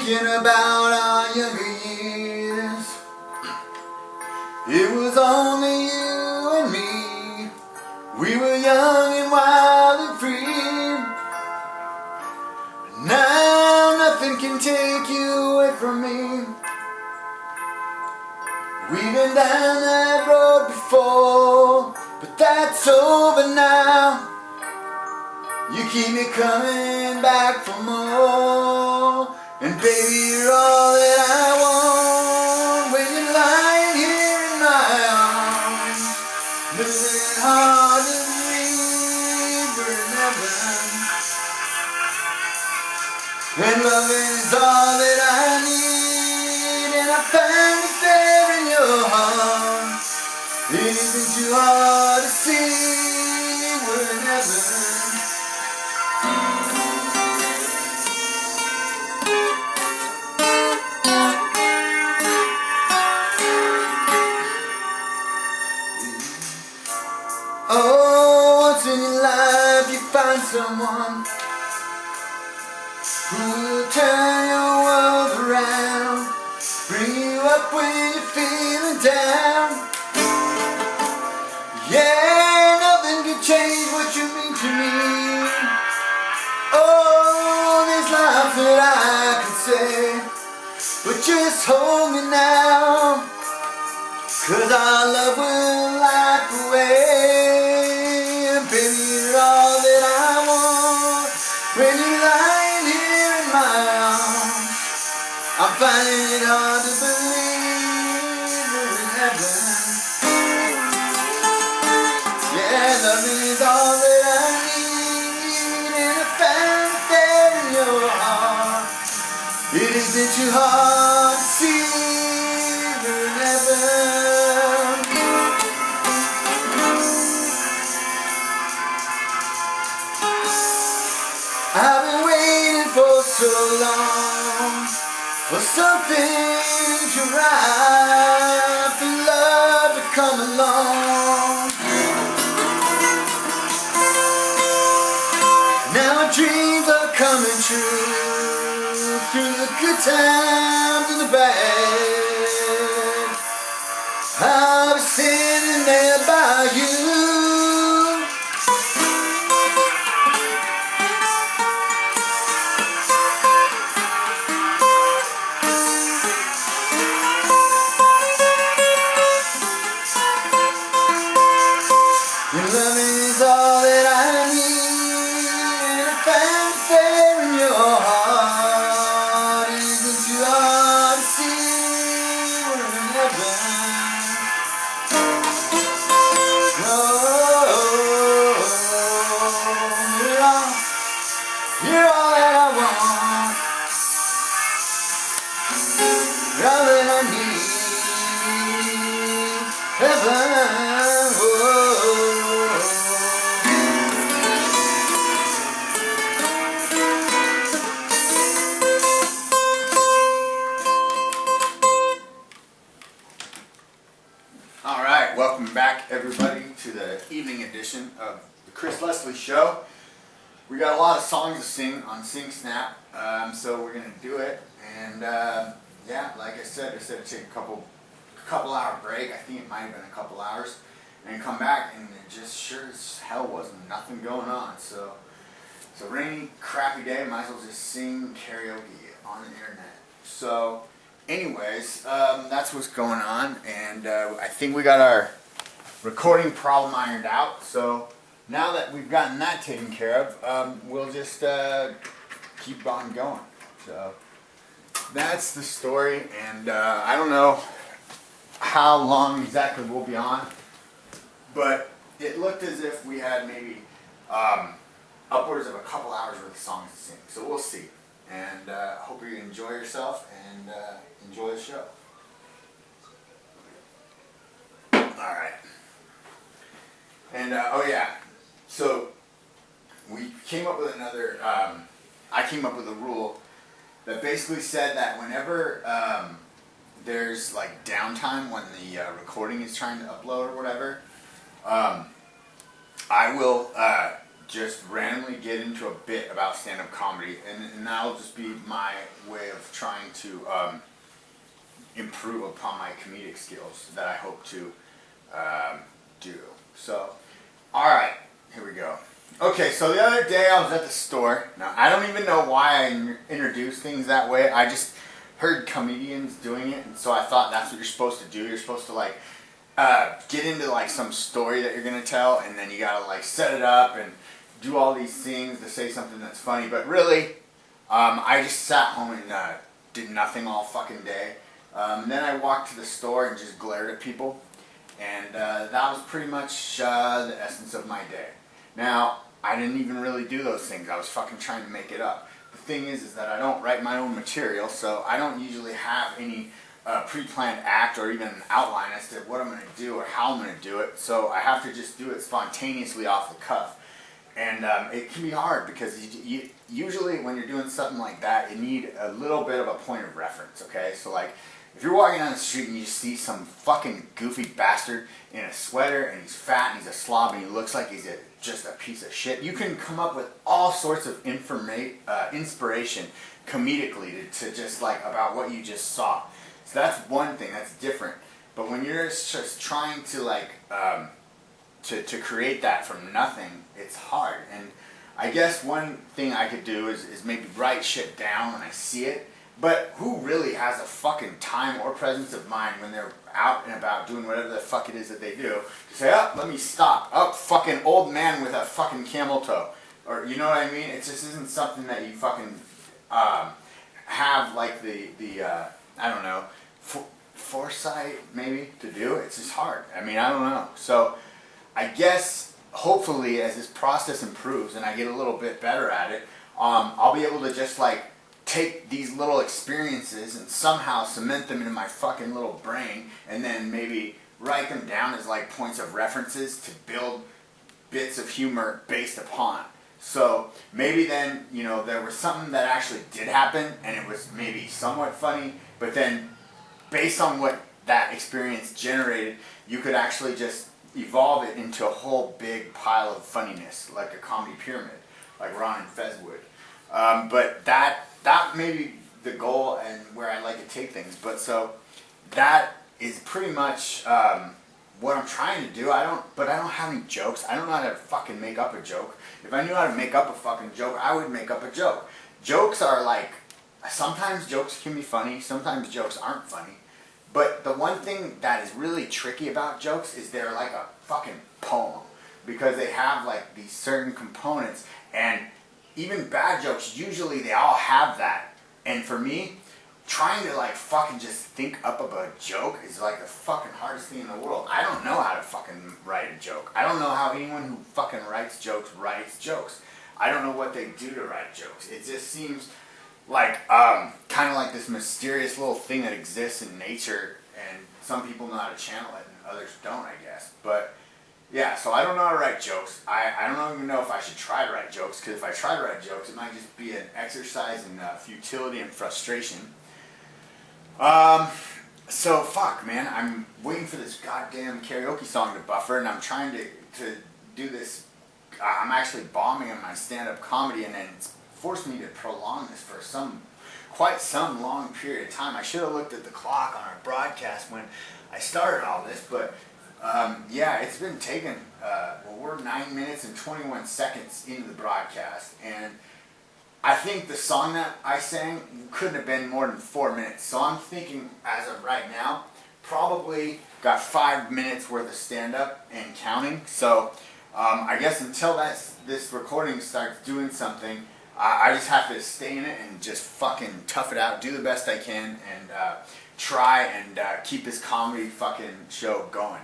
thinking about our younger years. It was only you and me. We were young and wild and free. Now nothing can take you away from me. We've been down that road before, but that's over now. You keep me coming back for more. And baby, you're all that I want when you're lying here in my arms. Living hard to breathe, we're in heaven. And loving is all that I need. And I found it there in your heart. It isn't too hard to see, we're in heaven. Oh, once in your life you find someone who will turn your world around, bring you up when you're feeling down. Yeah, nothing can change what you mean to me. Oh, there's life that I can say, but just hold me now, 'cause our love will light the way. Baby, you're all that I want when you're lying here in my arms. I'm finding it hard to believe we're in heaven. Yeah, loving is all that I need, and I found it there in your heart. It isn't too hard to see we're in heaven. I've been waiting for so long for something to right, for love to come along. Now my dreams are coming true, through the good times and the bad. I'll be sitting there by you. Your loving is all that I need, and I found it there in your heart. It isn't too hard to see we're in heaven. Oh, you're all that I want. You're all that I need. Heaven. Alright, welcome back everybody to the evening edition of the Chris Leslie Show. We got a lot of songs to sing on Sing Snap, so we're going to do it. And yeah, like I said to take a couple hour break. I think it might have been a couple hours. And come back, and it just sure as hell wasn't nothing going on. So it's a rainy, crappy day, might as well just sing karaoke on the internet. So anyways, that's what's going on, and I think we got our recording problem ironed out. So now that we've gotten that taken care of, we'll just keep on going. So that's the story, and I don't know how long exactly we'll be on, but it looked as if we had maybe upwards of a couple hours worth of songs to sing. So we'll see. And hope you enjoy yourself and enjoy the show. Alright. And oh yeah, so we came up with another, I came up with a rule that basically said that whenever there's like downtime when the recording is trying to upload or whatever, I will just randomly get into a bit about stand-up comedy, and that'll just be my way of trying to improve upon my comedic skills that I hope to do. So, alright, here we go. Okay, so the other day I was at the store. Now, I don't even know why I introduce things that way. I just heard comedians doing it, and so I thought that's what you're supposed to do. You're supposed to, like, get into, like, some story that you're going to tell, and then you got to, like, set it up and do all these things to say something that's funny. But really, I just sat home and did nothing all fucking day. Then I walked to the store and just glared at people. And that was pretty much the essence of my day. Now, I didn't even really do those things. I was fucking trying to make it up. The thing is that I don't write my own material, so I don't usually have any pre-planned act or even an outline as to what I'm going to do or how I'm going to do it. So I have to just do it spontaneously off the cuff. And it can be hard because usually when you're doing something like that, you need a little bit of a point of reference, okay? So like, if you're walking down the street and you see some fucking goofy bastard in a sweater and he's fat and he's a slob and he looks like he's just a piece of shit, you can come up with all sorts of inspiration comedically to just like about what you just saw. So that's one thing, that's different. But when you're just trying to like, to create that from nothing, it's hard. And I guess one thing I could do is maybe write shit down when I see it. But who really has a fucking time or presence of mind when they're out and about doing whatever the fuck it is that they do to say, oh, let me stop. Oh, fucking old man with a fucking camel toe. Or, you know what I mean? It just isn't something that you fucking have like the I don't know, foresight maybe to do. It's just hard. I mean, I don't know. So I guess hopefully as this process improves and I get a little bit better at it, I'll be able to just like take these little experiences and somehow cement them into my fucking little brain and then maybe write them down as like points of references to build bits of humor based upon. So maybe then, you know, there was something that actually did happen and it was maybe somewhat funny, but then based on what that experience generated, you could actually just evolve it into a whole big pile of funniness, like a comedy pyramid, like Ron and Fez would. But that may be the goal and where I like to take things. But so that is pretty much what I'm trying to do. But I don't have any jokes. I don't know how to fucking make up a joke. If I knew how to make up a fucking joke, I would make up a joke. Jokes are like, sometimes jokes can be funny, sometimes jokes aren't funny. But the one thing that is really tricky about jokes is they're like a fucking poem. Because they have like these certain components, and even bad jokes, usually they all have that. And for me, trying to like fucking just think up of a joke is like the fucking hardest thing in the world. I don't know how to fucking write a joke. I don't know how anyone who fucking writes jokes. I don't know what they do to write jokes. It just seems like kind of like this mysterious little thing that exists in nature, and some people know how to channel it and others don't, I guess. But yeah, so I don't know how to write jokes. I don't even know if I should try to write jokes, because if I try to write jokes, it might just be an exercise in futility and frustration. So fuck, man. I'm waiting for this goddamn karaoke song to buffer, and I'm trying to do this. I'm actually bombing on my stand-up comedy, and then it's forced me to prolong this for quite some long period of time. I should have looked at the clock on our broadcast when I started all this, but yeah, it's been taken, well, we're 9 minutes and 21 seconds into the broadcast, and I think the song that I sang couldn't have been more than 4 minutes. So I'm thinking, as of right now, probably got 5 minutes worth of stand-up and counting. So I guess until this recording starts doing something, I just have to stay in it and just fucking tough it out, do the best I can, and try and keep this comedy fucking show going.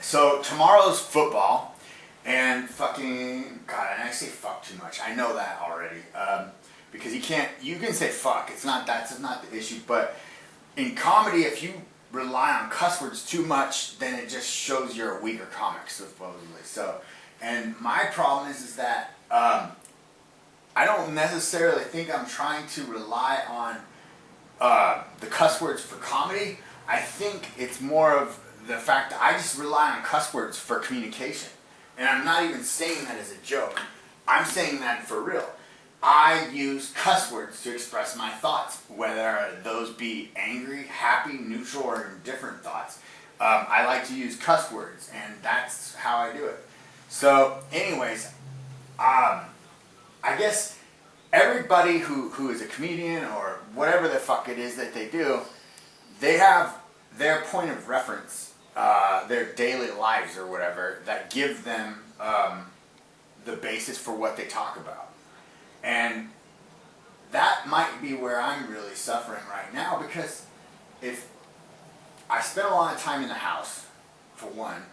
So tomorrow's football. And fucking, God, and I say fuck too much. I know that already. Because you can say fuck. That's not the issue. But in comedy, if you rely on cuss words too much, then it just shows you're a weaker comic, supposedly. So, and my problem is that I don't necessarily think I'm trying to rely on the cuss words for comedy. I think it's more of the fact that I just rely on cuss words for communication. And I'm not even saying that as a joke. I'm saying that for real. I use cuss words to express my thoughts, whether those be angry, happy, neutral, or indifferent thoughts. I like to use cuss words, and that's how I do it. So, anyways, I guess everybody who is a comedian or whatever the fuck it is that they do, they have their point of reference, their daily lives or whatever, that give them the basis for what they talk about. And that might be where I'm really suffering right now, because if I spend a lot of time in the house, for one,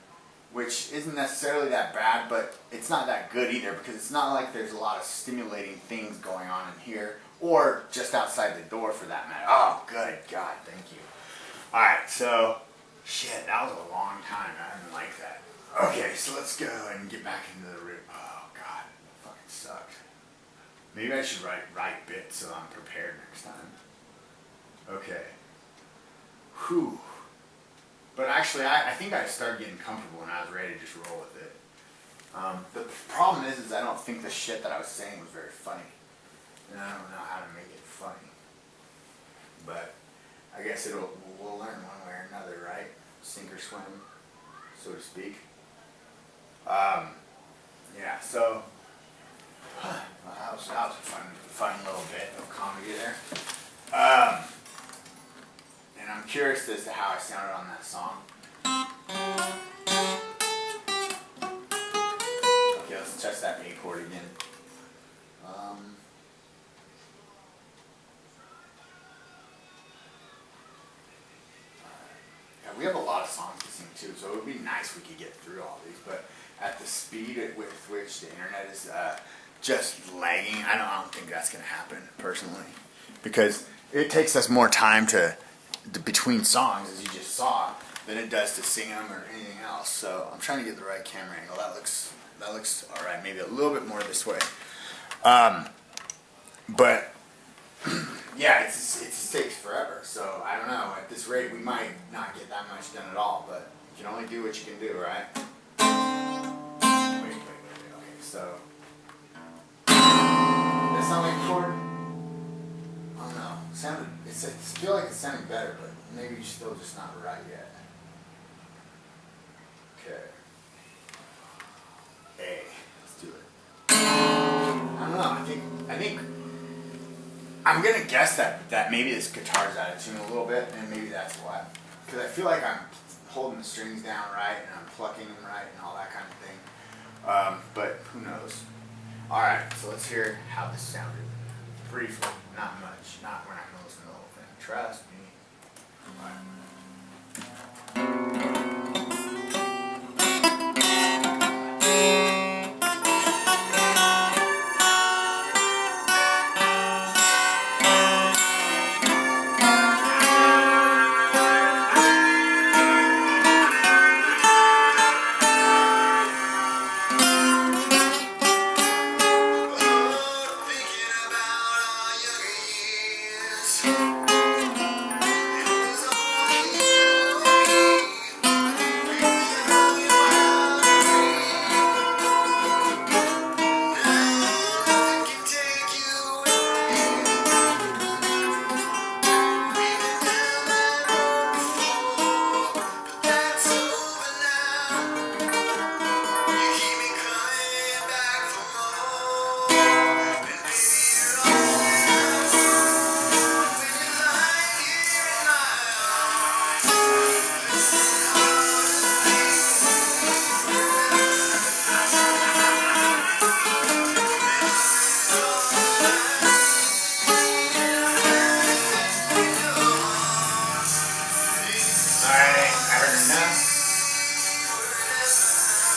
which isn't necessarily that bad, but it's not that good either, because it's not like there's a lot of stimulating things going on in here, or just outside the door for that matter. Oh, good God, thank you. Alright, so, shit, that was a long time. I didn't like that. Okay, so let's go and get back into the room. Oh, God, that fucking sucked. Maybe I should write bits so I'm prepared next time. Okay. Whew. But actually, I think I started getting comfortable and I was ready to just roll with it. The problem is I don't think the shit that I was saying was very funny. And I don't know how to make it funny. But I guess we'll learn one way or another, right? Sink or swim, so to speak. Yeah, so well, that was a fun little bit of comedy there. And I'm curious as to how I sounded on that song. Okay, let's test that A chord again. Yeah, we have a lot of songs to sing too, so it would be nice if we could get through all these, but at the speed with which the internet is just lagging, I don't think that's going to happen, personally. Because it takes us more time to between songs, as you just saw, than it does to sing them or anything else. So I'm trying to get the right camera angle. That looks all right. Maybe a little bit more this way. But yeah, it takes forever. So I don't know. At this rate, we might not get that much done at all. But you can only do what you can do, right? Wait. Okay, so that's not like a chord. I don't know. I feel like it's sounding better, but maybe you're still just not right yet. Okay. A. Let's do it. I don't know. I think I'm gonna guess that maybe this guitar's out of tune a little bit, and maybe that's why. Because I feel like I'm holding the strings down right, and I'm plucking them right, and all that kind of thing. But who knows? All right. So let's hear how this sounded. Briefly, not much. We're not gonna listen to the whole thing. Trust me.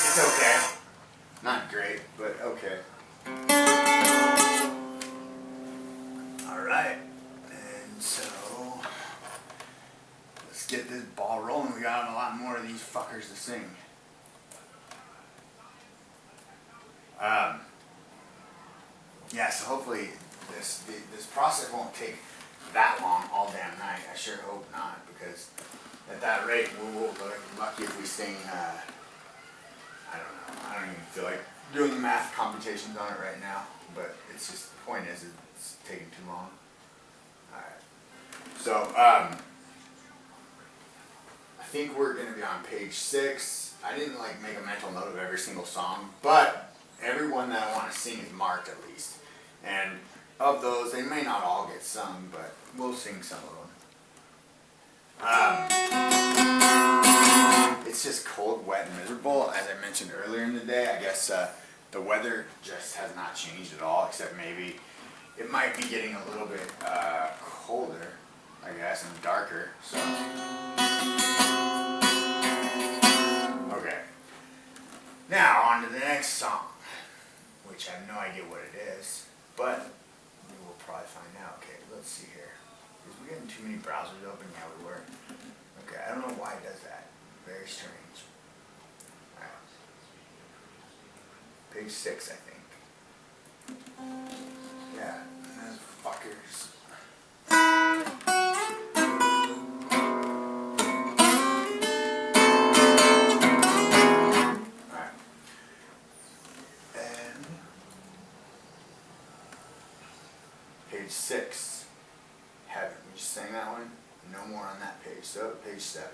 It's okay. Not great, but okay. Alright. And so let's get this ball rolling. We got a lot more of these fuckers to sing. Yeah, so hopefully this process won't take that long all damn night. I sure hope not, because at that rate we'll be lucky if we sing I I don't know. I don't even feel like doing the math computations on it right now. But it's just, the point is, it's taking too long. Alright. So, I think we're going to be on page 6. I didn't like make a mental note of every single song, but every one that I want to sing is marked at least. And of those, they may not all get sung, but we'll sing some of them. It's just cold, wet, and miserable. As I mentioned earlier in the day, I guess the weather just has not changed at all, except maybe it might be getting a little bit colder, I guess, and darker. So, okay. Now, on to the next song, which I have no idea what it is, but we will probably find out. Okay, let's see here. Is we getting too many browsers open? Yeah, we were. Okay, I don't know why it does that. Very strange. Alright. Page 6, I think. Yeah, those fuckers. Alright. And page 6. Heaven. We just sang that one. No more on that page. So page 7.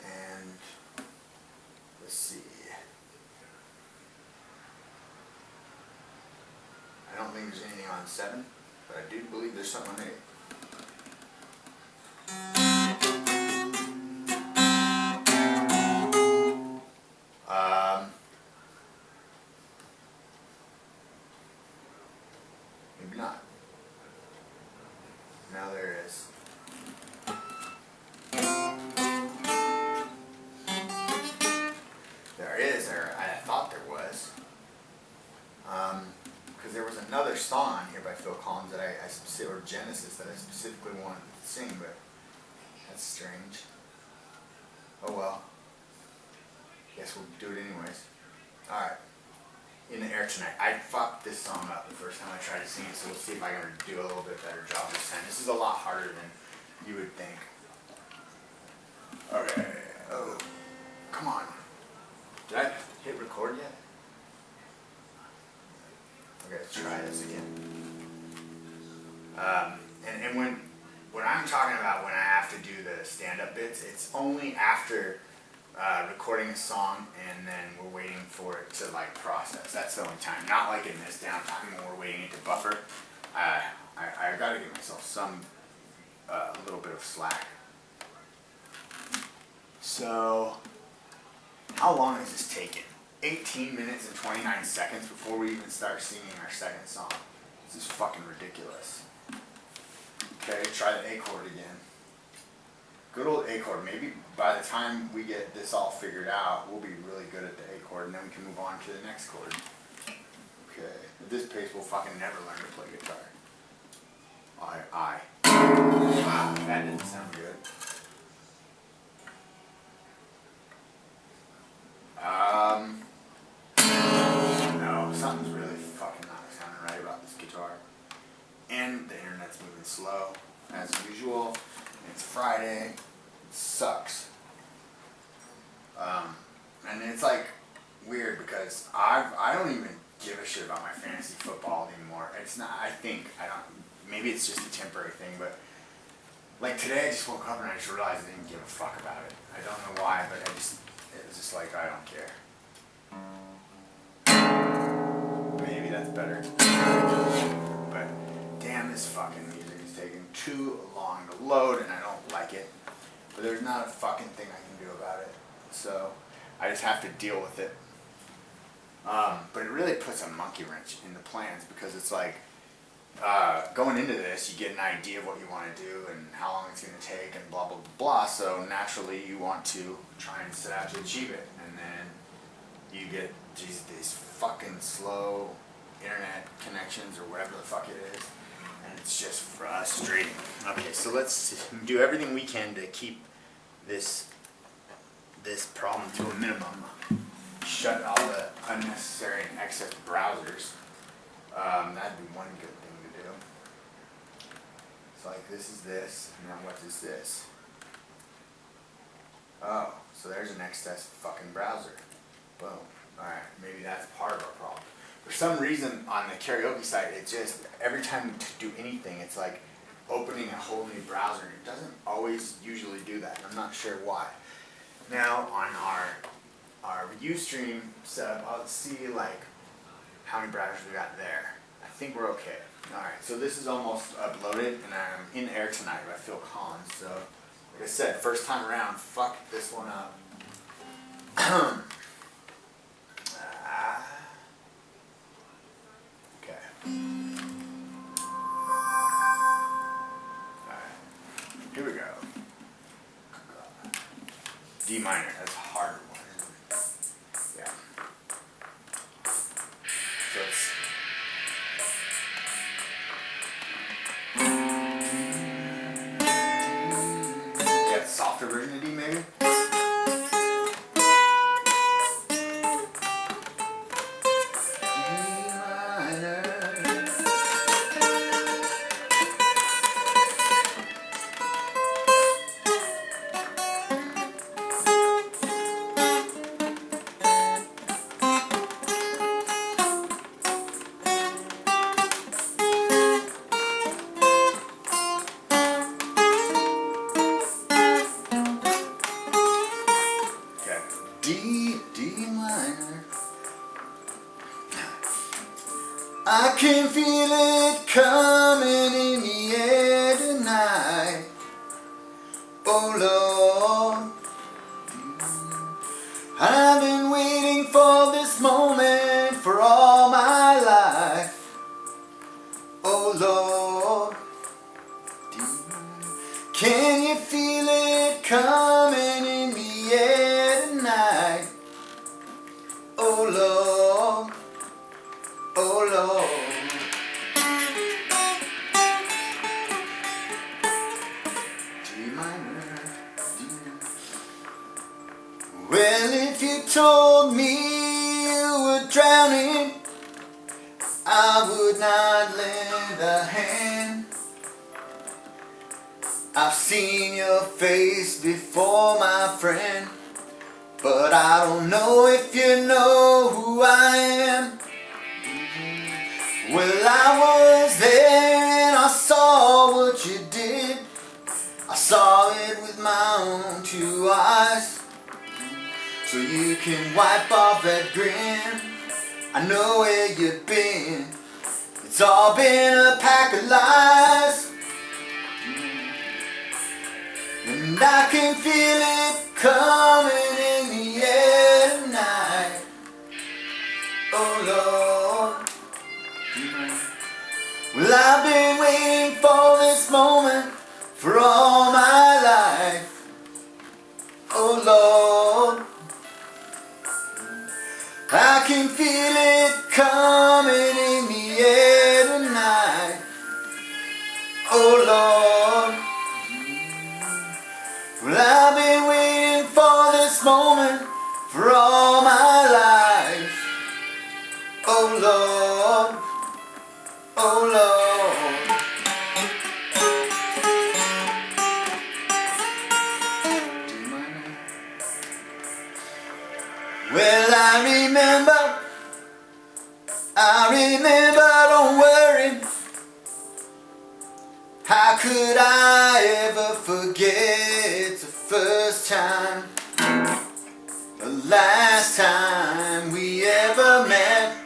And let's see. I don't think there's anything on 7, but I do believe there's something on 8. Maybe not. Now there is. There is, or I thought there was. Because there was another song on here by Phil Collins that I or Genesis that I specifically wanted to sing, but that's strange. Oh well. Guess we'll do it anyways. Alright. In the Air Tonight. I fucked this song up the first time I tried to sing it, so we'll see if I can do a little bit better job this time. This is a lot harder than you would think. Okay. Oh. Come on. Did I hit record yet? Okay, let's try this again. And when I'm talking about when I have to do the stand-up bits, it's only after recording a song and then we're waiting for it to like process. That's the only time. Not like in this downtime when we're waiting it to buffer. I gotta give myself some little bit of slack. So, how long has this taken? 18 minutes and 29 seconds before we even start singing our second song. This is fucking ridiculous. Okay, try the A chord again. Good old A chord. Maybe by the time we get this all figured out, we'll be really good at the A chord, and then we can move on to the next chord. Okay, at this pace, we'll fucking never learn to play guitar. I. Wow, that didn't sound good. No, something's really fucking not sounding right about this guitar. And the internet's moving slow, as usual. It's Friday. It sucks. And it's like weird because I don't even give a shit about my fantasy football anymore. It's not. I don't. Maybe it's just a temporary thing, but like today I just woke up and I just realized I didn't give a fuck about it. I don't know why, but it was just like I don't care. Maybe that's better. But damn, this fucking music is taking too long to load and I don't like it. But there's not a fucking thing I can do about it. So I just have to deal with it. But it really puts a monkey wrench in the plans because it's like going into this, you get an idea of what you want to do and how long it's going to take and blah, blah, blah. So naturally you want to try and set out to achieve it. And then you get these fucking slow internet connections or whatever the fuck it is. And it's just frustrating. Okay, so let's do everything we can to keep this problem to a minimum. Shut all the unnecessary and excess browsers. That'd be one good thing to do. So like this is this, and now what is this? Oh, so there's an excess fucking browser. Boom. Alright, maybe that's part of our problem. For some reason on the karaoke site, it just, every time to do anything, it's like opening a whole new browser. It doesn't always usually do that. I'm not sure why. Now on our Ustream setup, I'll see like how many browsers we got there. I think we're okay. Alright, so this is almost uploaded and I'm in air tonight by Phil Collins. So, like I said, first time around, fuck this one up. Okay. Alright, here we go. D minor, that's a harder one. Yeah. So it's softer version of D maybe? D minor. I can feel it coming in the air tonight. Oh Lord, I've been waiting for this moment for all my life. Oh Lord, can you feel it coming in the air tonight? Oh Lord, oh Lord. D minor, D minor. Well, if you told me you were drowning, I would not lend a hand. I've seen your face before, my friend, but I don't know if you know who I am. Well, I was there and I saw what you did. I saw it with my own two eyes. So you can wipe off that grin. I know where you've been. It's all been a pack of lies. And I can feel it coming in the air tonight. Oh Lord. Well, I've been waiting for this moment for all my life. Oh Lord. I can feel it coming in the air tonight. Oh Lord. Well, I've been waiting for this moment for all my life. Oh Lord, oh Lord. Well, I remember, don't worry. How could I ever forget the first time, the last time we ever met?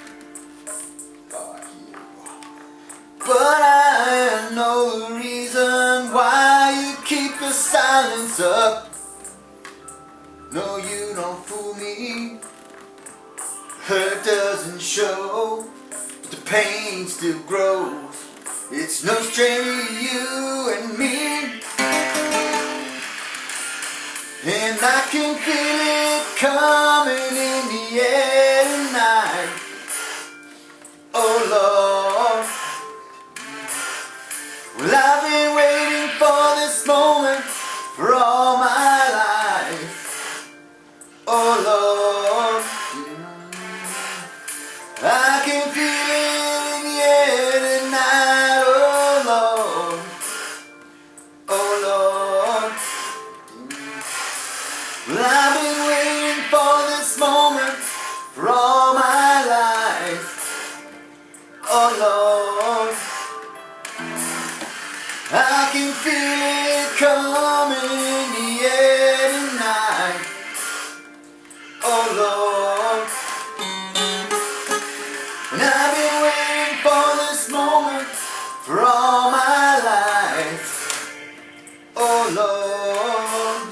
But I know the reason why you keep your silence up. No, you don't fool me. Hurt doesn't show, but the pain still grows. It's no stranger to you and me. And I can feel it coming in the air tonight. Oh Lord. Well, I've been waiting for this moment for all my life. Oh Lord. I can feel it in the air tonight. Oh Lord. Oh Lord. can feel it coming in the air tonight. Oh Lord, and I've been waiting for this moment for all my life. Oh Lord,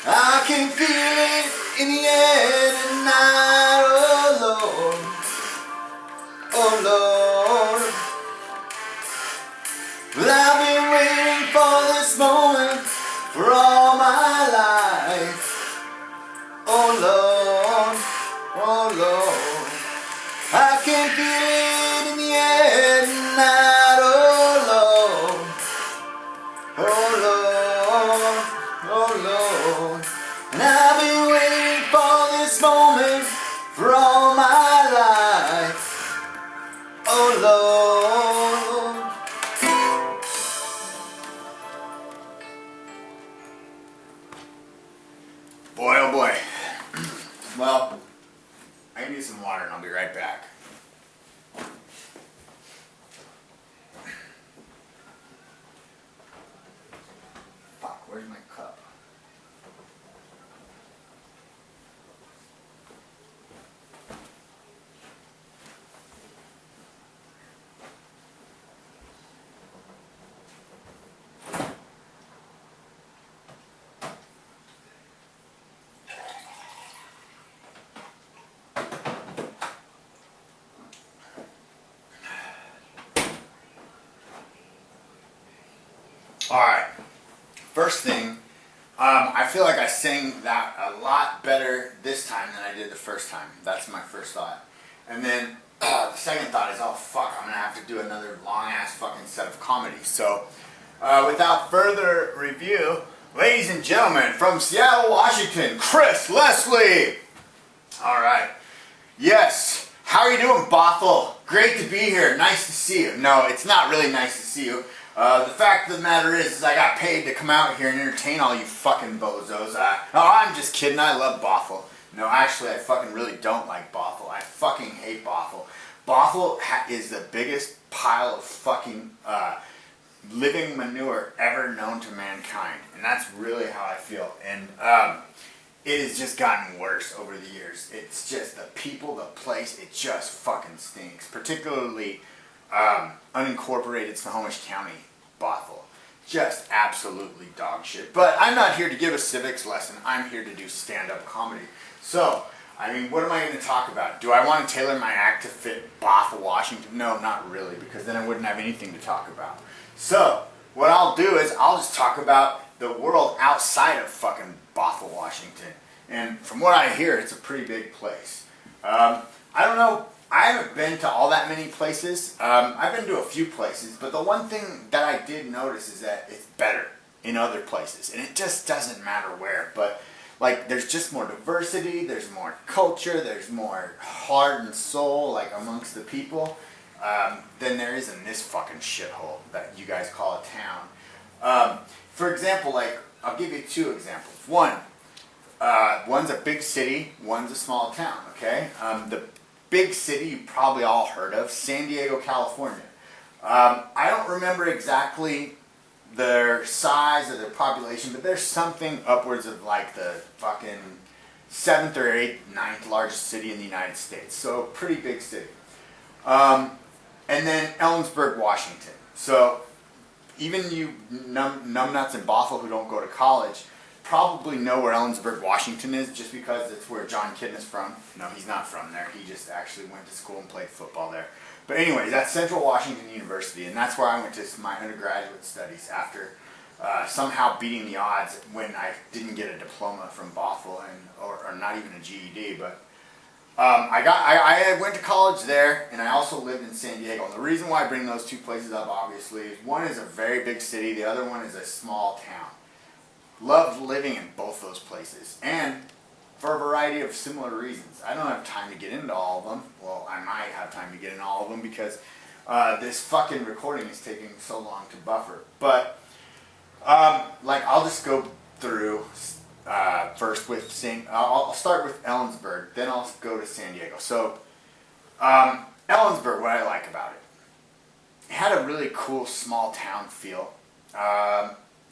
I can feel it in the air tonight. Oh Lord, oh Lord. Well, I've been waiting for this moment for all my life. Oh Lord, oh Lord, I can feel it in the air tonight. Oh Lord, oh Lord, oh Lord, and I've been waiting for this moment for all my life. Oh Lord. Boy, oh boy. Well, I need some water and I'll be right back. Fuck, where's my cup? Alright, first thing, I feel like I sang that a lot better this time than I did the first time. That's my first thought. And then the second thought is, oh fuck, I'm going to have to do another long ass fucking set of comedy. So, without further review, ladies and gentlemen, from Seattle, Washington, Chris Leslie! Alright, yes, how are you doing, Bothell? Great to be here, nice to see you. No, it's not really nice to see you. The fact of the matter is I got paid to come out here and entertain all you fucking bozos. No, I'm just kidding. I love Bothell. No, actually, I fucking really don't like Bothell. I fucking hate Bothell. Bothell is the biggest pile of fucking living manure ever known to mankind. And that's really how I feel. And it has just gotten worse over the years. It's just the people, the place, it just fucking stinks. Particularly unincorporated Snohomish County, Bothell. Just absolutely dog shit. But I'm not here to give a civics lesson. I'm here to do stand-up comedy. So, I mean, what am I going to talk about? Do I want to tailor my act to fit Bothell, Washington? No, not really, because then I wouldn't have anything to talk about. So, what I'll do is I'll just talk about the world outside of fucking Bothell, Washington. And from what I hear, it's a pretty big place. I don't know. I haven't been to all that many places. I've been to a few places, but the one thing that I did notice is that it's better in other places, and it just doesn't matter where. But like, there's just more diversity, there's more culture, there's more heart and soul, like amongst the people, than there is in this fucking shithole that you guys call a town. For example, like I'll give you two examples. One's a big city, one's a small town. Okay, the big city you probably all heard of, San Diego, California. I don't remember exactly their size or their population, but there's something upwards of like the fucking 7th or 8th, 9th largest city in the United States. So pretty big city. And then Ellensburg, Washington. So even you numbnuts in Bothell who don't go to college probably know where Ellensburg, Washington is, just because it's where John Kidden is from. No, he's not from there. He just actually went to school and played football there. But anyways, that's Central Washington University, and that's where I went to my undergraduate studies after somehow beating the odds when I didn't get a diploma from Bothell or not even a GED. But I went to college there, and I also lived in San Diego. And the reason why I bring those two places up, obviously, is one is a very big city, the other one is a small town. Loved living in both those places, and for a variety of similar reasons. I don't have time to get into all of them. Well, I might have time to get into all of them because this fucking recording is taking so long to buffer. But, like, I'll just go through first with I'll start with Ellensburg, then I'll go to San Diego. So, Ellensburg, what I like about it. it had a really cool small town feel.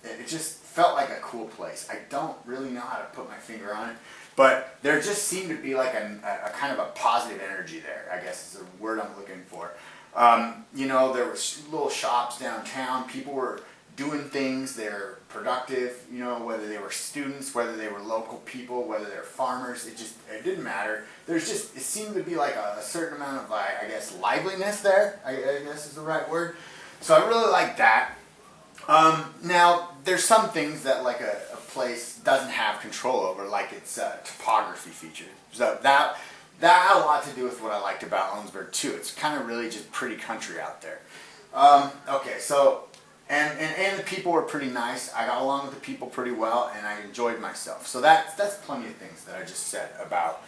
It just felt like a cool place. I don't really know how to put my finger on it, but there just seemed to be like a kind of a positive energy there, I guess is the word I'm looking for. You know, there were little shops downtown. People were doing things. They're productive, you know, whether they were students, whether they were local people, whether they're farmers. It didn't matter. It seemed to be like a certain amount of, like, I guess, liveliness there, I guess is the right word. So I really liked that. Now, there's some things that like a place doesn't have control over, like its topography features. So that had a lot to do with what I liked about Owensburg too. It's kind of really just pretty country out there. Okay, so and the people were pretty nice. I got along with the people pretty well, and I enjoyed myself. So that's plenty of things that I just said about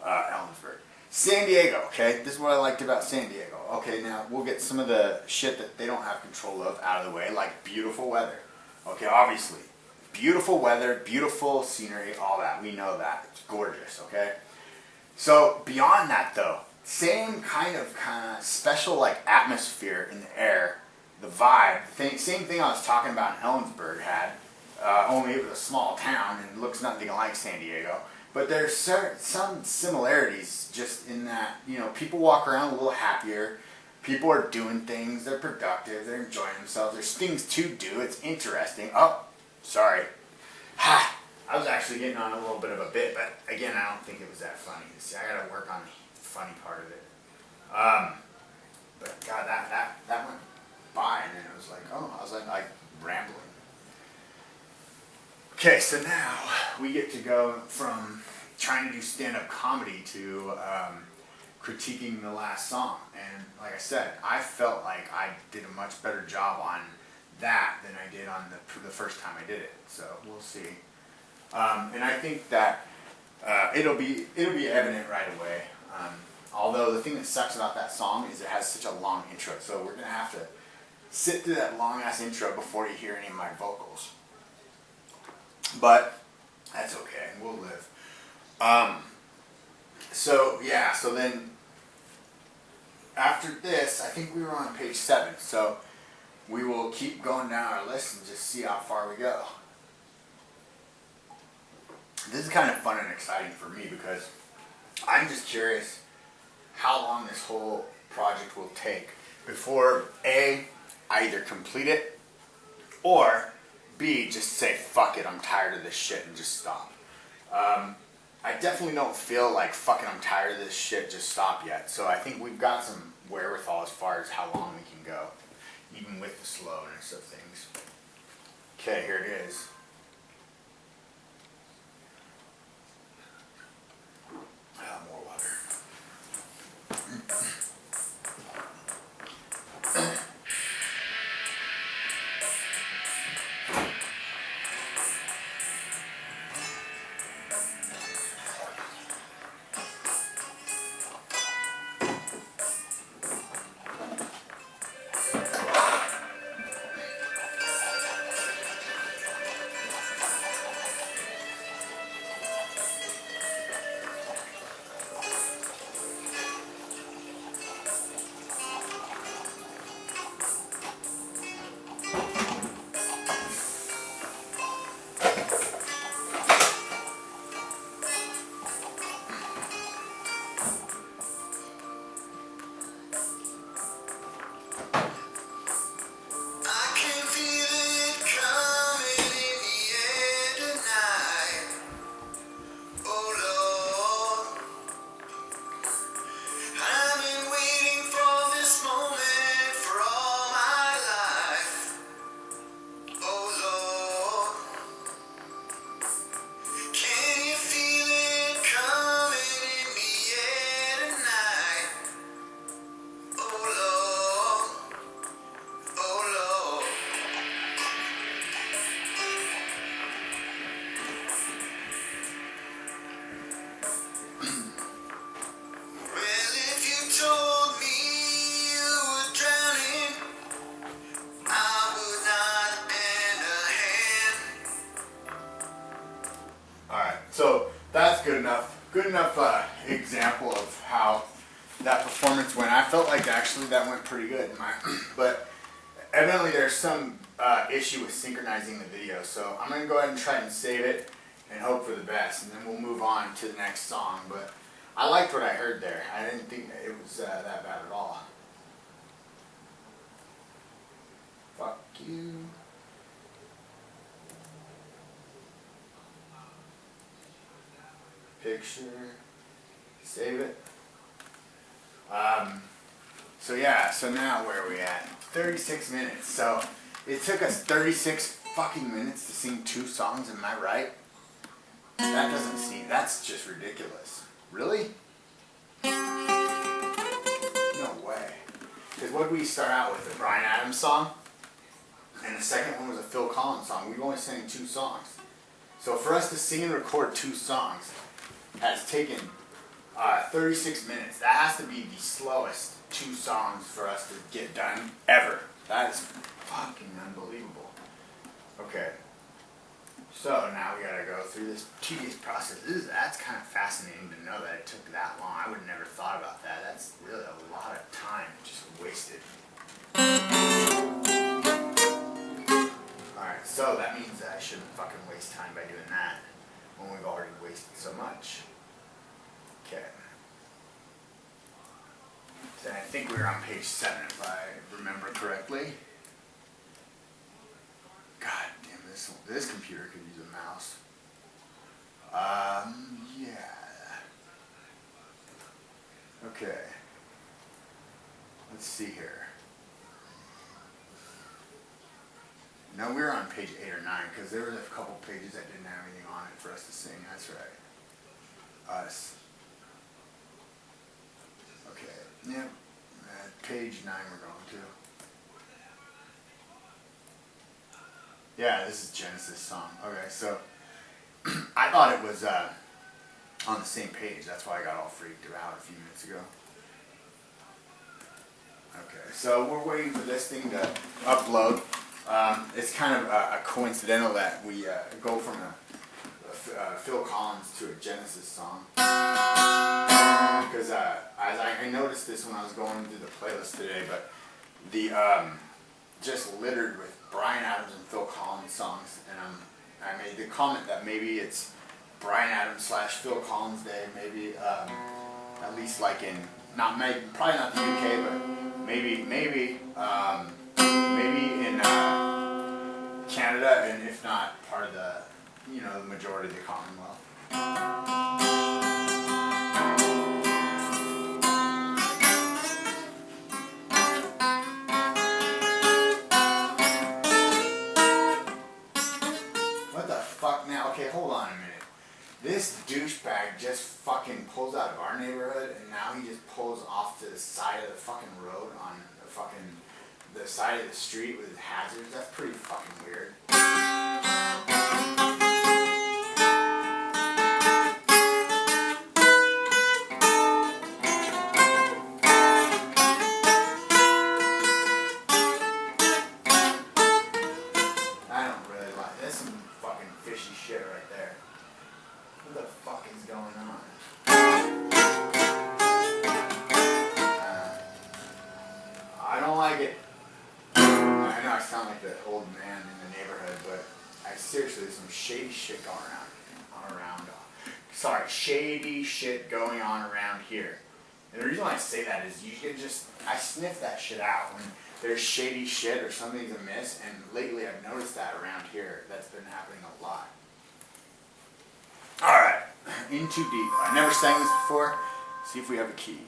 Ellensburg. San Diego, okay, this is what I liked about San Diego. Okay, now we'll get some of the shit that they don't have control of out of the way, like beautiful weather. Okay, obviously, beautiful weather, beautiful scenery, all that. We know that. It's gorgeous, okay? So beyond that though, same kind of special like atmosphere in the air, the vibe, same thing I was talking about in Ellensburg had, only it was a small town and looks nothing like San Diego. But there's some similarities just in that, you know, people walk around a little happier, people are doing things, they're productive, they're enjoying themselves, there's things to do, it's interesting. Oh, sorry. Ha! I was actually getting on a little bit of a bit, but again, I don't think it was that funny. See, I gotta work on the funny part of it. But God, that went by, and then it was like, oh, I was like rambling. Okay, so now we get to go from trying to do stand-up comedy to critiquing the last song. And like I said, I felt like I did a much better job on that than I did on the first time I did it. So we'll see. And I think that it'll be evident right away. Although the thing that sucks about that song is it has such a long intro. So we're gonna have to sit through that long-ass intro before you hear any of my vocals. But that's okay, we'll live. So yeah, so then after this, I think we were on page 7. So we will keep going down our list and just see how far we go. This is kind of fun and exciting for me because I'm just curious how long this whole project will take before A, I either complete it, or B, just say, fuck it, I'm tired of this shit and just stop. I definitely don't feel like, fucking I'm tired of this shit, just stop yet. So I think we've got some wherewithal as far as how long we can go, even with the slowness of things. Okay, here it is. More water. Good enough example of how that performance went. I felt like actually that went pretty good. But evidently there's some issue with synchronizing the video, so I'm going to go ahead and try and save it and hope for the best, and then we'll move on to the next song. But I liked what I heard there. I didn't think it was that bad at all. Fuck you. Picture. Save it. So yeah, so now where are we at? 36 minutes. So it took us 36 fucking minutes to sing 2 songs, am I right? That doesn't seem, that's just ridiculous. Really? No way. Because what did we start out with? A Bryan Adams song? And the second one was a Phil Collins song. We've only sang 2 songs. So for us to sing and record 2 songs has taken 36 minutes. That has to be the slowest 2 songs for us to get done ever. That is fucking unbelievable. Okay. So now we gotta go through this tedious process. That's kind of fascinating to know that it took that long. I would have never thought about that. That's really a lot of time just wasted. Alright, so that means that I shouldn't fucking waste time by doing that when we've already wasted so much. Okay. So I think we were on page 7 if I remember correctly. God damn, this computer could use a mouse. Yeah. Okay. Let's see here. No, we were on page 8 or 9 because there were a couple pages that didn't have anything on it for us to sing. That's right. Us. Okay. Yep. Page 9 we're going to. Yeah, this is Genesis song. Okay, so I thought it was on the same page. That's why I got all freaked out a few minutes ago. Okay, so we're waiting for this thing to upload. It's kind of coincidental that we go from a Phil Collins to a Genesis song. Because as I noticed this when I was going through the playlist today, but the just littered with Bryan Adams and Phil Collins songs, and I made the comment that maybe it's Bryan Adams / Phil Collins Day, maybe at least like in probably not the UK, but maybe in Canada, and if not part of the the majority of the Commonwealth. What the fuck now? Okay, hold on a minute. This douchebag just fucking pulls out of our neighborhood, and now he just pulls off to the side of the fucking road on the side of the street with hazards. That's pretty fucking weird. Shady shit going on around here. And the reason why I say that is you can I sniff that shit out when there's shady shit or something's amiss, and lately I've noticed that around here. That's been happening a lot. Alright, In Too Deep. I never sang this before. See if we have a key.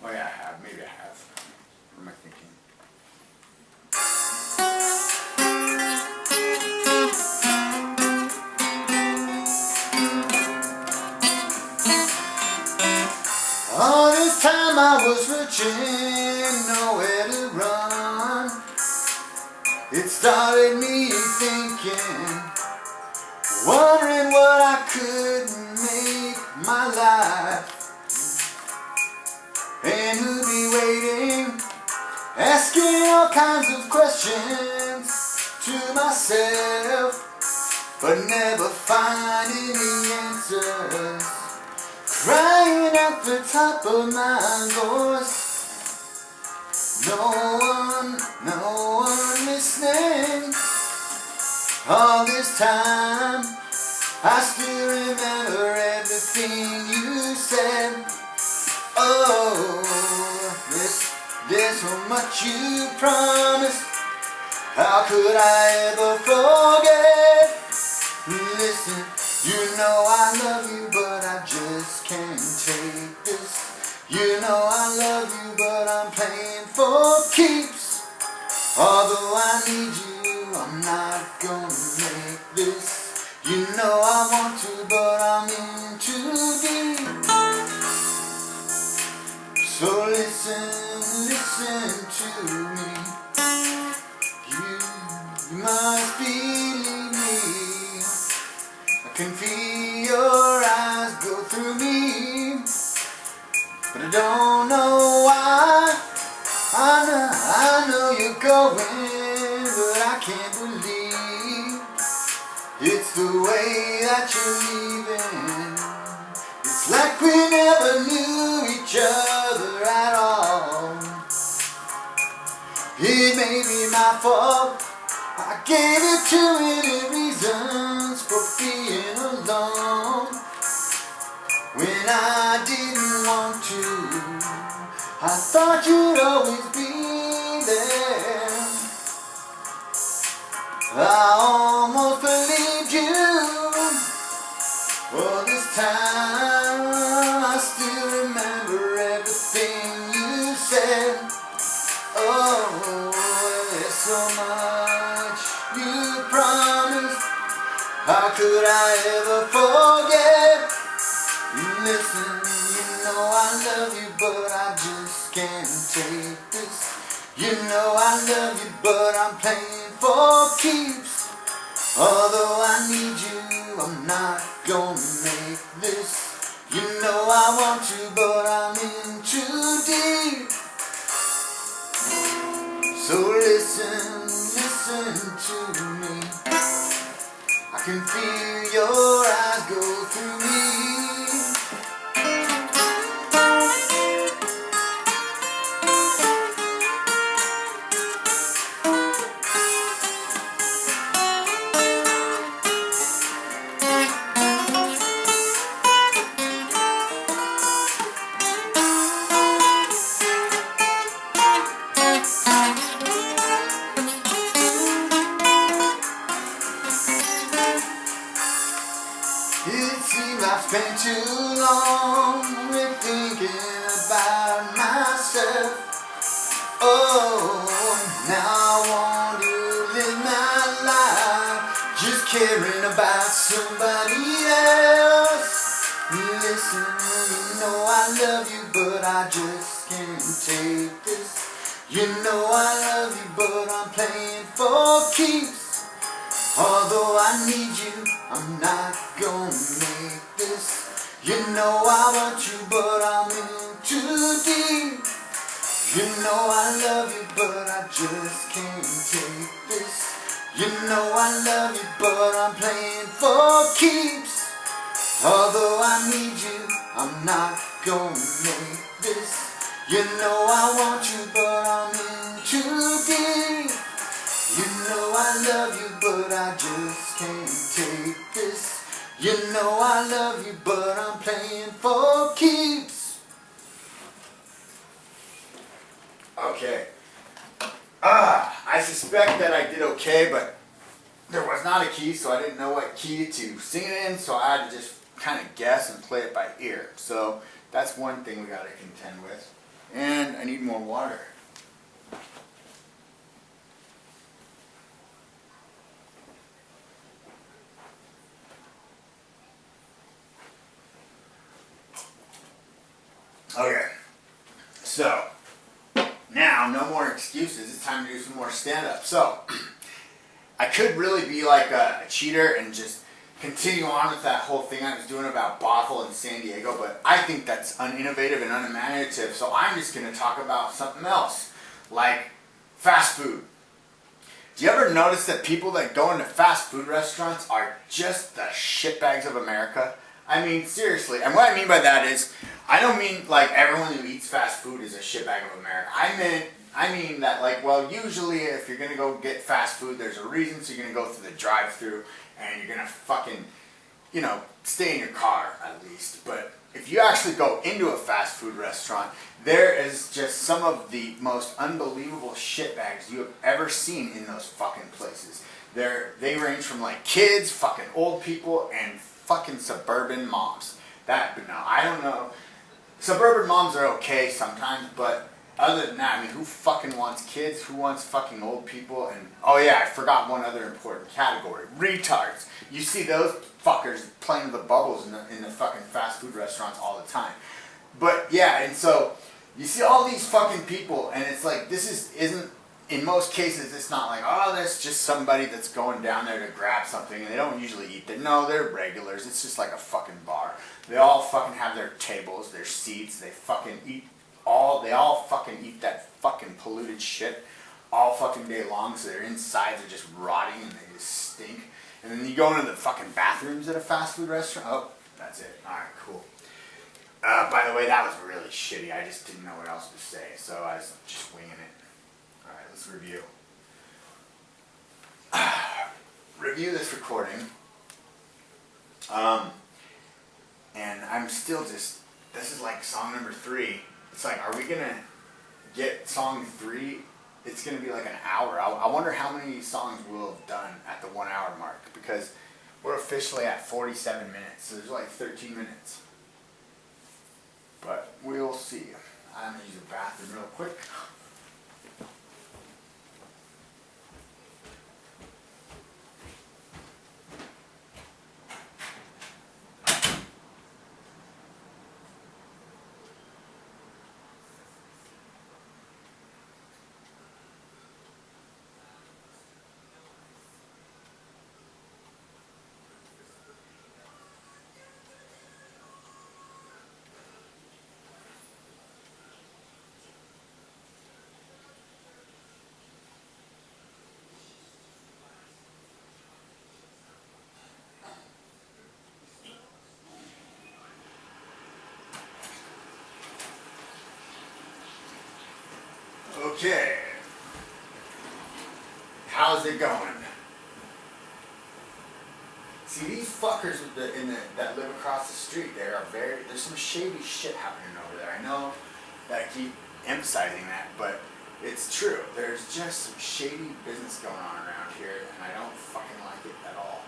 Oh yeah, I have. Maybe I have. What am I thinking? All this time I was searching, nowhere to run. It started me thinking, wondering what I could make my life. And who'd be waiting, asking all kinds of questions to myself, but never finding the answers. crying at the top of my voice. No one listening. All this time, I still remember everything you said. Oh, there's so much you promised. How could I ever forget? Listen, you know I love you, but I just can't take this. You know I love you, but I'm playing for keeps. Although I need you, I'm not gonna make this. You know I want to, but I'm in too deep. So listen to me. You must believe me. I can feel your eyes go through me, but I don't know why. I know you're going, but I can't believe it's the way that you're leaving. It's like we never knew each other at all. It may be my fault. I gave it too many reasons for being alone when I didn't want to. I thought you'd always be there. I almost believed you. All this time I still remember everything you said. Oh, there's so much you promised. How could I ever forget? Listen, you know I love you, but I just can't take this. You know I love you, but I'm playing for keeps. Although I need you, I'm not gonna make this. You know I want you, but I'm in too deep. So listen to me. I can feel your eyes go through me. It seems I've spent too long thinking about myself. Oh, now I want to live my life just caring about somebody else. Listen, you know I love you, but I just can't take this. You know I love you, but I'm playing for keeps. Although I need you, I'm not gonna make this. You know I want you, but I'm in too deep. You know I love you, but I just can't take this. You know I love you, but I'm playing for keeps. Although I need you, I'm not gonna make this. You know I want you, but I'm in too deep. You know I love you, but I just can't take this. You know I love you, but I'm playing for keeps. Okay. I suspect that I did okay, but there was not a key, so I didn't know what key to sing it in, so I had to just kind of guess and play it by ear. So that's one thing we got to contend with. And I need more water. Okay, so now no more excuses. It's time to do some more stand-up. So I could really be like a cheater and just continue on with that whole thing I was doing about Bothell and San Diego, but I think that's uninnovative and unimaginative. So I'm just going to talk about something else, like fast food. Do you ever notice that people that go into fast food restaurants are just the shitbags of America? I mean, seriously. And what I mean by that is, I don't mean like everyone who eats fast food is a shitbag of America. I mean that like, well, usually if you're gonna go get fast food, there's a reason. So you're gonna go through the drive-through, and you're gonna fucking, you know, stay in your car at least. But if you actually go into a fast food restaurant, there is just some of the most unbelievable shitbags you have ever seen in those fucking places. They range from like kids, fucking old people, and fucking suburban moms. But no, I don't know. Suburban moms are okay sometimes, but other than that, I mean, who fucking wants kids? Who wants fucking old people? And oh yeah, I forgot one other important category: retards. You see those fuckers playing with the bubbles in the fucking fast food restaurants all the time. But yeah, and so you see all these fucking people, and it's like isn't. In most cases, it's not like, oh, that's just somebody that's going down there to grab something, and they don't usually eat there. No, they're regulars. It's just like a fucking bar. They all fucking have their tables, their seats. They all fucking eat that fucking polluted shit all fucking day long, so their insides are just rotting and they just stink. And then you go into the fucking bathrooms at a fast food restaurant. Oh, that's it. All right, cool. By the way, that was really shitty. I just didn't know what else to say, so I was just winging it. Alright, let's review. Review this recording. And I'm still just, this is like song number 3. It's like, are we gonna get song 3? It's gonna be like an hour. I wonder how many songs we'll have done at the 1 hour mark, because we're officially at 47 minutes, so there's like 13 minutes. But we'll see. I'm gonna use the bathroom real quick. Okay. How's it going? See, these fuckers that live across the street there there's some shady shit happening over there. I know that I keep emphasizing that, but it's true. There's just some shady business going on around here, and I don't fucking like it at all.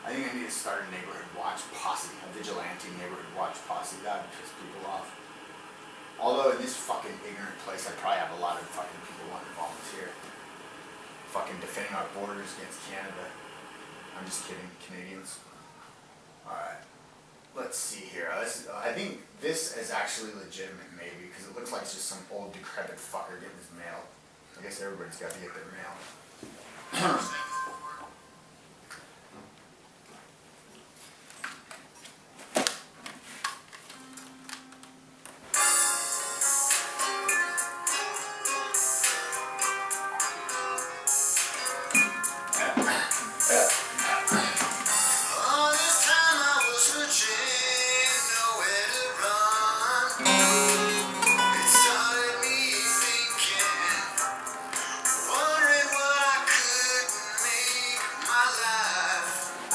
I think I need to start a neighborhood watch posse, a vigilante neighborhood watch posse. That would piss people off. Although in this fucking ignorant place, I probably have a lot of fucking people wanting to volunteer. Fucking defending our borders against Canada. I'm just kidding, Canadians. Alright, let's see here. I think this is actually legitimate, maybe, because it looks like it's just some old decrepit fucker getting his mail. I guess everybody's got to get their mail.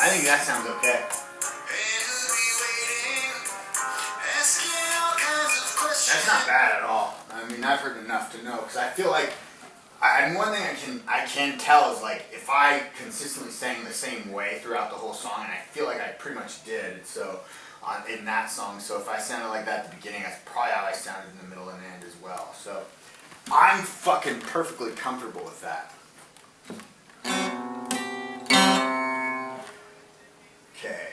I think that sounds okay. That's not bad at all. I mean, I've heard enough to know, because I feel like, and one thing I can tell is like, if I consistently sang the same way throughout the whole song, and I feel like I pretty much did, so in that song, so if I sounded like that at the beginning, that's probably how I sounded in the middle and end as well. So I'm fucking perfectly comfortable with that. Okay,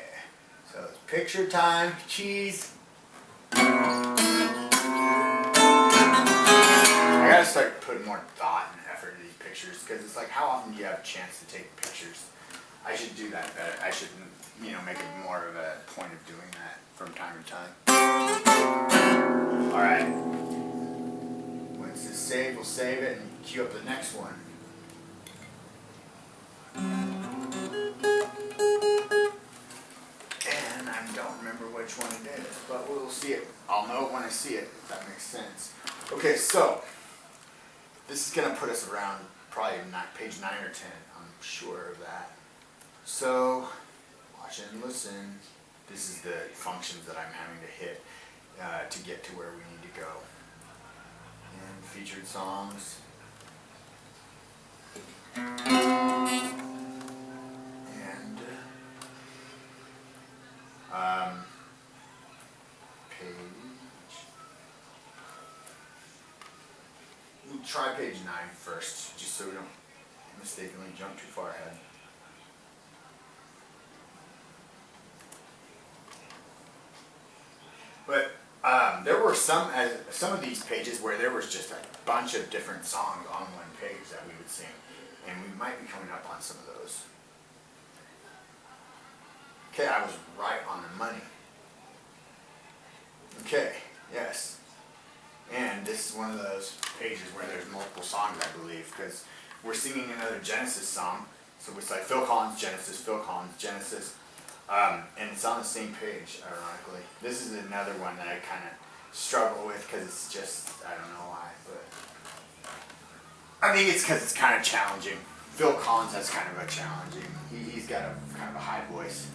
so it's picture time, cheese. I gotta start putting more thought and effort into these pictures, because it's like, how often do you have a chance to take pictures? I should do that better. I should, make it more of a point of doing that from time to time. Alright. Once it's saved, we'll save it and queue up the next one. And I'm I'll know it when I see it, if that makes sense. Okay, so this is going to put us around probably page 9 or 10. I'm sure of that. So watch and listen. This is the functions that I'm having to hit to get to where we need to go. And featured songs. And page. We'll try page 9 first, just so we don't mistakenly jump too far ahead. But there were some of these pages where there was just a bunch of different songs on one page that we would sing, and we might be coming up on some of those. Okay, I was right on the money. Okay, yes. And this is one of those pages where there's multiple songs, I believe, because we're singing another Genesis song. So it's like Phil Collins, Genesis, Phil Collins, Genesis. And it's on the same page, ironically. This is another one that I kind of struggle with because it's just, I don't know why, but I think it's because it's kind of challenging. Phil Collins has kind of a challenging, he's got a kind of a high voice.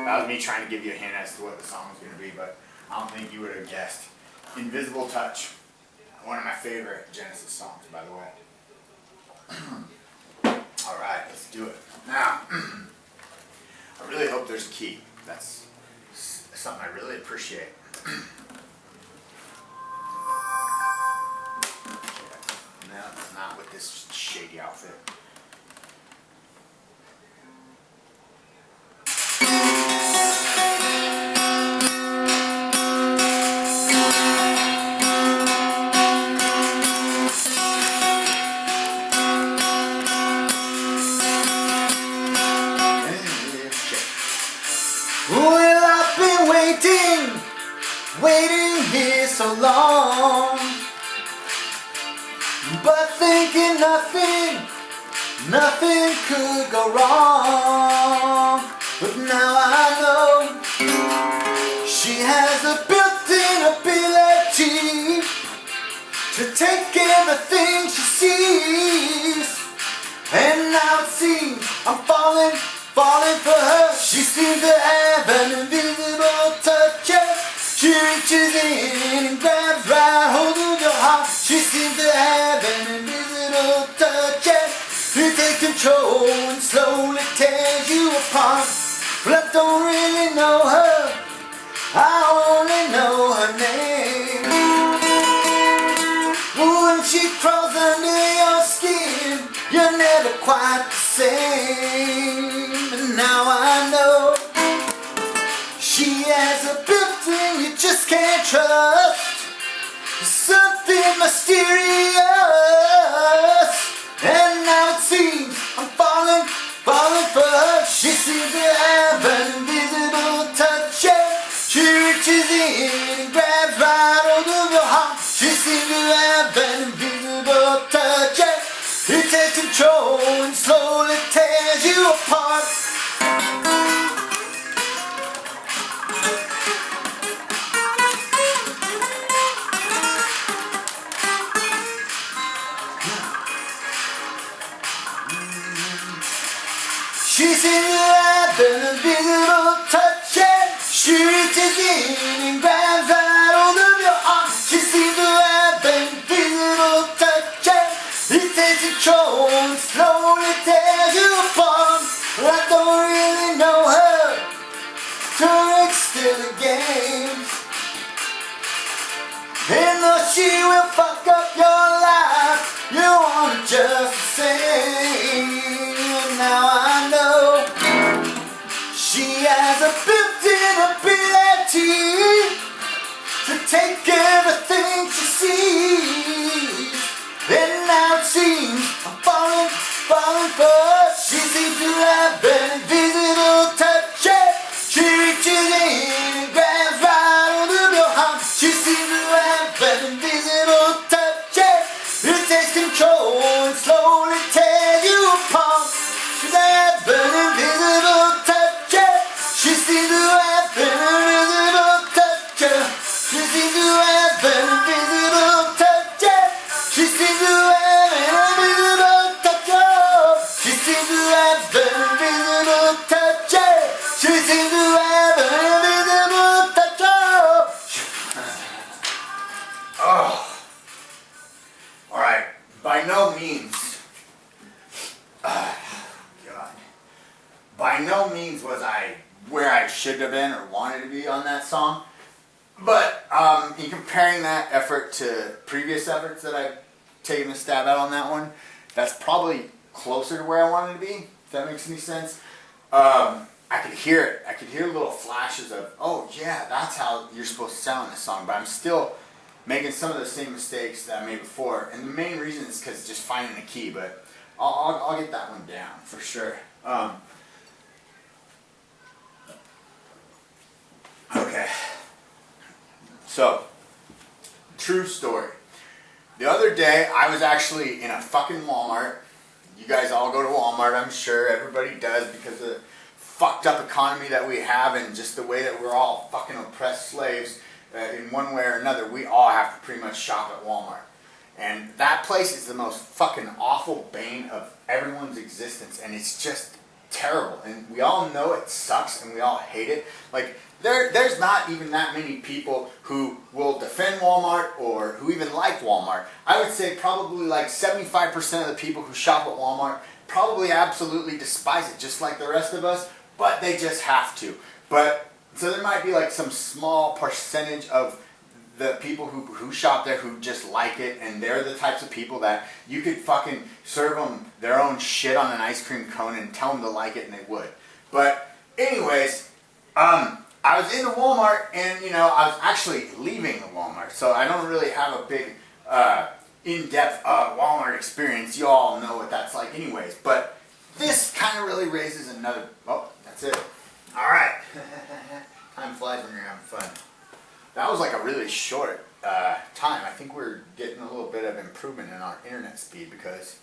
That was me trying to give you a hint as to what the song was going to be, but I don't think you would have guessed. Invisible Touch. One of my favorite Genesis songs, by the way. Alright, let's do it. Now, I really hope there's a key. That's something I really appreciate. No, it's not with this shady outfit. Well, I've been waiting here so long, but thinking nothing could go wrong. But now I know she has a built-in ability to take everything she sees. And now it seems I'm falling for her. She seems to have an invisible touch. She reaches in and grabs right hold of your heart. She seems to have an invisible touch. It takes control and slowly tears you apart. Well, I don't really know her, I only know her name. When she crawls under your skin, you're never quite the same. And now I know she has a built-in you just can't trust. Something mysterious. And now it seems I'm falling for her. She seems to have an invisible touch. She reaches in and grabs right hold of your heart. She seems to have an invisible touch. It takes control and slowly tears you apart. She seems to have an invisible touch. She reaches in and grabs right hold of your arm. She seems to have an invisible touch. It takes control and slowly tears you apart. Well, I don't really know her, so it's still a game. And though she will fuck up your life, you want it just the same. And now I know she has a built-in ability to take everything she sees. And now it seems I'm falling for her. She seems to have an invisible touch. She reaches in and grabs right hold of your heart. She seems to have an invisible touch. It takes control and slowly takes been or wanted to be on that song. But in comparing that effort to previous efforts that I've taken a stab at on that one, that's probably closer to where I wanted to be, if that makes any sense. I could hear it. I could hear little flashes of, oh yeah, that's how you're supposed to sound in this song. But I'm still making some of the same mistakes that I made before. And the main reason is because just finding the key. But I'll get that one down for sure. Okay. So, true story. The other day, I was actually in a fucking Walmart. You guys all go to Walmart, I'm sure. Everybody does because of the fucked up economy that we have and just the way that we're all fucking oppressed slaves in one way or another. We all have to pretty much shop at Walmart. And that place is the most fucking awful bane of everyone's existence. And it's just terrible. And we all know it sucks and we all hate it. Like, there's not even that many people who will defend Walmart or who even like Walmart. I would say probably like 75% of the people who shop at Walmart probably absolutely despise it, just like the rest of us, but they just have to. But so there might be like some small percentage of the people who shop there who just like it, and they're the types of people that you could fucking serve them their own shit on an ice cream cone and tell them to like it and they would. But anyways, I was in the Walmart and, you know, I was actually leaving the Walmart, so I don't really have a big in-depth Walmart experience. You all know what that's like anyways, but this kind of really raises another, oh, that's it. All right. Time flies when you're having fun. That was like a really short time. I think we're getting a little bit of improvement in our internet speed because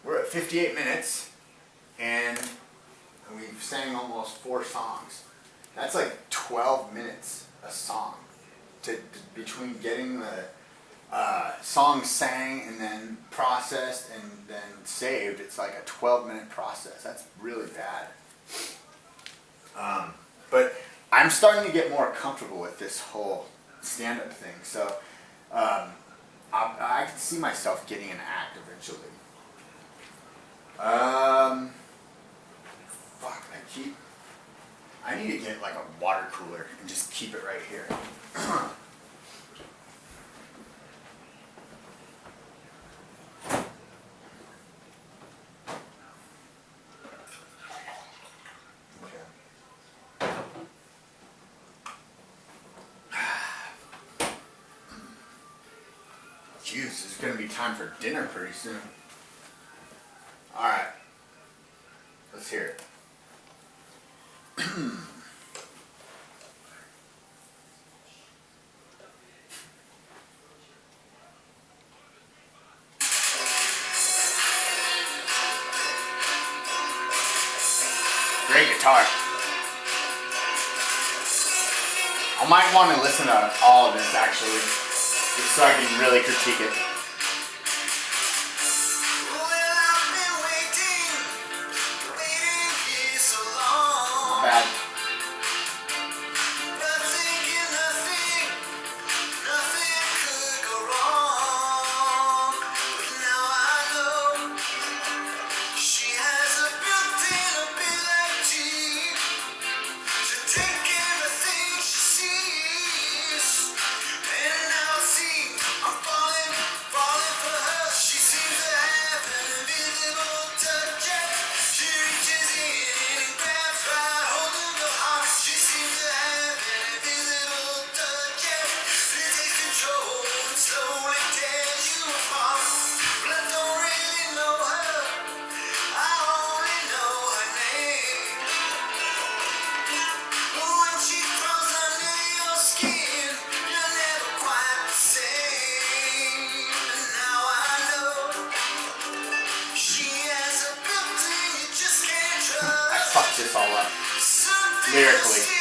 we're at 58 minutes and we've sang almost 4 songs. That's like 12 minutes a song between getting the song sang and then processed and then saved. It's like a 12-minute process. That's really bad. But I'm starting to get more comfortable with this whole stand-up thing. So I can see myself getting an act eventually. I need to get like a water cooler and just keep it right here. Jeez, it's going to be time for dinner pretty soon. Alright, let's hear it. Great guitar. I might want to listen to all of this actually, just so I can really critique it. Not bad. Fucked this all up lyrically.